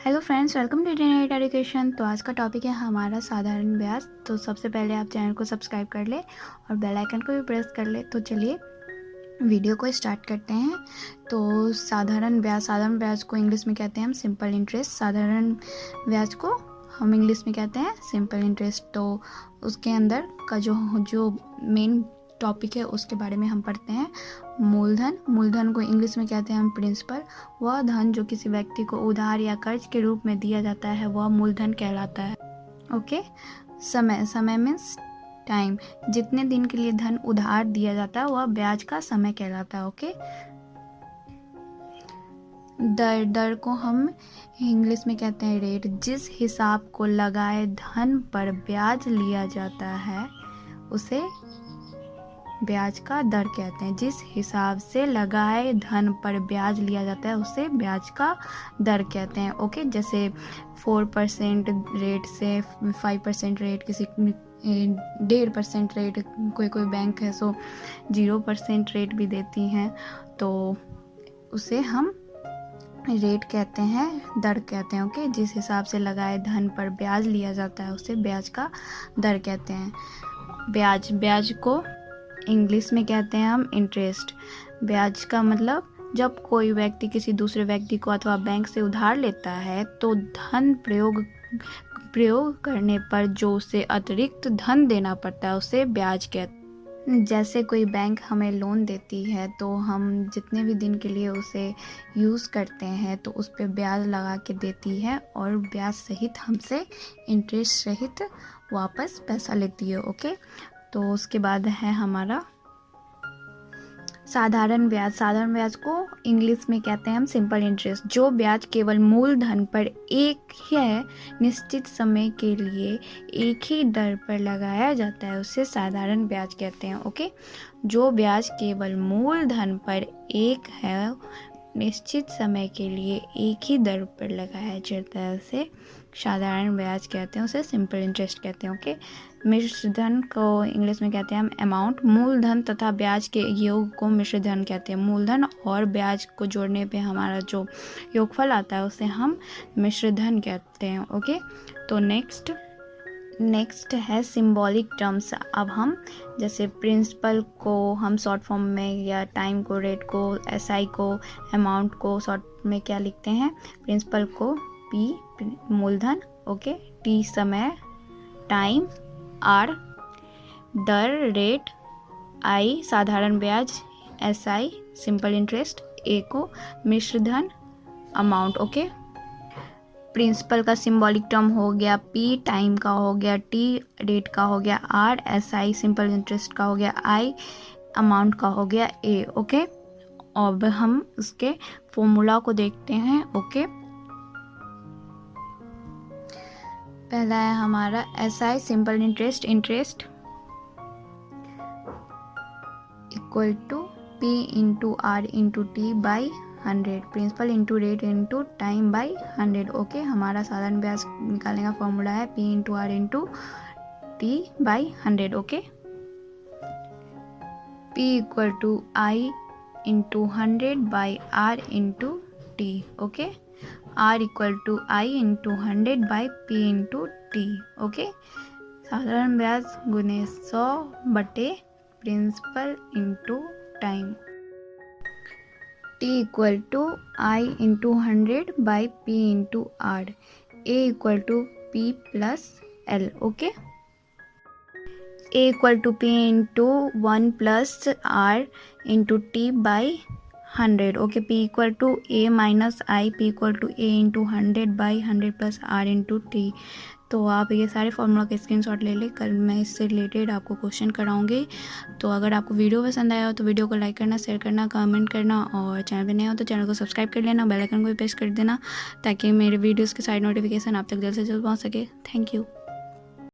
Hello friends, welcome to internet education. तो आज का टॉपिक है हमारा साधारण ब्याज। तो सबसे पहले आप चैनल को सब्सक्राइब कर ले और बेल आइकन को भी प्रेस कर ले। तो चलिए वीडियो को स्टार्ट करते हैं। तो साधारण ब्याज को इंग्लिश में कहते हैं हम सिंपल इंटरेस्ट। साधारण ब्याज को हम इंग्लिश में कहते हैं सिंपल इंटरेस्ट। तो उसके अंदर का जो मेन टॉपिक है उसके बारे में हम पढ़ते हैं। मूलधन को इंग्लिश में कहते हैं हम प्रिंसिपल। वह धन जो किसी व्यक्ति को उधार या कर्ज के रूप में दिया जाता है वह मूलधन कहलाता है। ओके। समय मीन्स टाइम। जितने दिन के लिए धन उधार दिया जाता है वह ब्याज का समय कहलाता है। ओके। दर को हम इंग्लिश में कहते हैं रेट। जिस हिसाब को लगाए धन पर ब्याज लिया जाता है उसे ब्याज का दर कहते हैं। जिस हिसाब से लगाए धन पर ब्याज लिया जाता है उसे ब्याज का दर कहते हैं। ओके। जैसे 4% रेट से 5% रेट, किसी 1.5% रेट, कोई बैंक है सो 0% रेट भी देती हैं, तो उसे हम रेट कहते हैं, दर कहते हैं। ओके। जिस हिसाब से लगाए धन पर ब्याज लिया जाता है उसे ब्याज का दर कहते हैं। ब्याज को इंग्लिश में कहते हैं हम इंटरेस्ट। ब्याज का मतलब जब कोई व्यक्ति किसी दूसरे व्यक्ति को अथवा बैंक से उधार लेता है तो धन प्रयोग करने पर जो उसे अतिरिक्त धन देना पड़ता है उसे ब्याज कहते हैं। जैसे कोई बैंक हमें लोन देती है तो हम जितने भी दिन के लिए उसे यूज़ करते हैं तो उस पर ब्याज लगा के देती है और ब्याज सहित हमसे इंटरेस्ट सहित वापस पैसा लेती है। ओके। तो उसके बाद है हमारा साधारण ब्याज को इंग्लिश में कहते हैं हम सिंपल इंटरेस्ट। जो ब्याज केवल मूलधन पर एक ही निश्चित समय के लिए एक ही दर पर लगाया जाता है उसे साधारण ब्याज कहते हैं। ओके। जो ब्याज केवल मूलधन पर एक है निश्चित समय के लिए एक ही दर पर लगाया जाता है उसे साधारण ब्याज कहते हैं, उसे सिंपल इंटरेस्ट कहते हैं। ओके। मिश्र धन को इंग्लिश में कहते हैं हम अमाउंट। मूलधन तथा ब्याज के योग को मिश्र धन कहते हैं। मूलधन और ब्याज को जोड़ने पे हमारा जो योगफल आता है उसे हम मिश्र धन कहते हैं। ओके। तो नेक्स्ट है सिंबॉलिक टर्म्स। अब हम जैसे प्रिंसिपल को हम शॉर्ट फॉर्म में, या टाइम को, रेट को, एसआई को, अमाउंट को शॉर्ट में क्या लिखते हैं? प्रिंसिपल को पी मूलधन, ओके, टी समय, टाइम, आर दर, रेट, आई साधारण ब्याज, एसआई सिंपल इंटरेस्ट, ए को मिश्र धन, अमाउंट। ओके। प्रिंसिपल का सिंबॉलिक टर्म हो गया पी, टाइम का हो गया टी, रेट का हो गया आर, एसआई सिंपल इंटरेस्ट का हो गया आई, अमाउंट का हो गया ए। ओके। अब हम उसके फॉर्मूला को देखते हैं। ओके। पहला है हमारा SI simple interest equal to P into R into T by 100, principal into rate into time by 100। Okay. हमारा साधारण ब्याज निकालने का फॉर्मूला है P into R into T by 100। Okay. P equal to I into 100 by R into T. Okay. R equal to I into 100 by P into T. Okay. साधारण ब्याज गुने 100 बटे principal into time. T equal to I into 100 by P into R. A equal to P plus L. Okay. A equal to P into 1 plus R into T by 100। Okay. P equal to A minus I, P equal to A into 100 by 100 plus R into T. तो आप ये सारे formula के screenshot ले लें, कल मैं इससे रिलेटेड आपको क्वेश्चन कराऊंगी। तो अगर आपको वीडियो पसंद आया हो तो वीडियो को लाइक करना, शेयर करना, कमेंट करना, और चैनल पे नए हो तो चैनल को सब्सक्राइब कर लेना, बेल आइकन को भी प्रेस कर देना ताकि मेरे वीडियोस के साइड नोटिफिकेशन आप तक जल्द से जल्द पहुंच सके। Thank you.